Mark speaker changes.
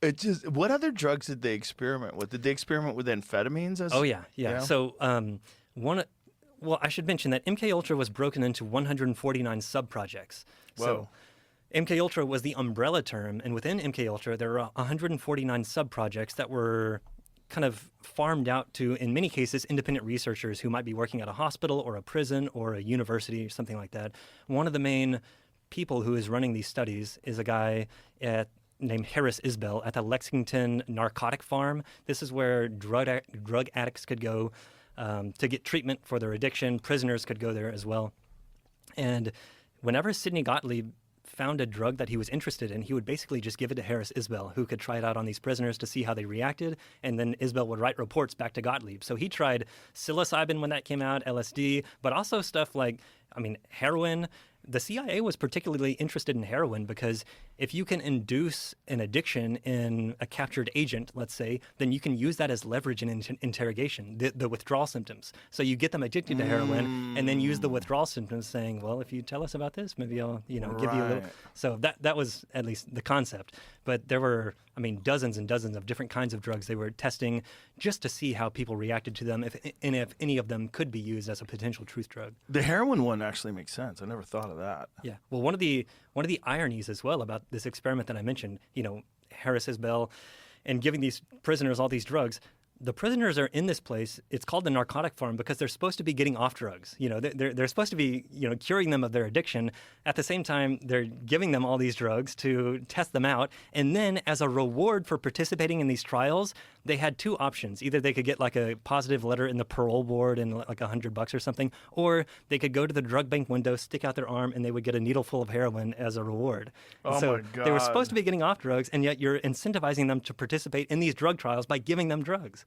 Speaker 1: It just, what other drugs did they experiment with? Did they experiment with amphetamines?
Speaker 2: Oh yeah.
Speaker 1: Yeah.
Speaker 2: So one, well, I should mention that MKUltra was broken into 149 sub-projects.
Speaker 1: Whoa.
Speaker 2: So MKUltra was the umbrella term, and within MKUltra there were 149 sub-projects that were kind of farmed out to, in many cases, independent researchers who might be working at a hospital or a prison or a university or something like that. One of the main people who is running these studies is a guy named Harris Isbell at the Lexington Narcotic Farm. This is where drug addicts could go to get treatment for their addiction. Prisoners could go there as well. And whenever Sidney Gottlieb found a drug that he was interested in, he would basically just give it to Harris Isbell, who could try it out on these prisoners to see how they reacted, and then Isbell would write reports back to Gottlieb. So he tried psilocybin when that came out, LSD, but also stuff like, heroin. The CIA was particularly interested in heroin because if you can induce an addiction in a captured agent, let's say, then you can use that as leverage in interrogation, the withdrawal symptoms. So you get them addicted to heroin and then use the withdrawal symptoms saying, well, if you tell us about this, maybe I'll, give you a little. So that was at least the concept. But there were, dozens and dozens of different kinds of drugs they were testing just to see how people reacted to them, if any of them could be used as a potential truth drug.
Speaker 1: The heroin one actually makes sense. I never thought of that.
Speaker 2: Yeah. Well, one of the ironies as well about this experiment that I mentioned, Harris Isbell, and giving these prisoners all these drugs. The prisoners are in this place. It's called the narcotic farm because they're supposed to be getting off drugs. They're supposed to be, curing them of their addiction. At the same time, they're giving them all these drugs to test them out. And then as a reward for participating in these trials, they had two options. Either they could get like a positive letter in the parole board and like $100 or something, or they could go to the drug bank window, stick out their arm, and they would get a needle full of heroin as a reward.
Speaker 1: Oh
Speaker 2: so
Speaker 1: my God.
Speaker 2: They were supposed to be getting off drugs, and yet you're incentivizing them to participate in these drug trials by giving them drugs.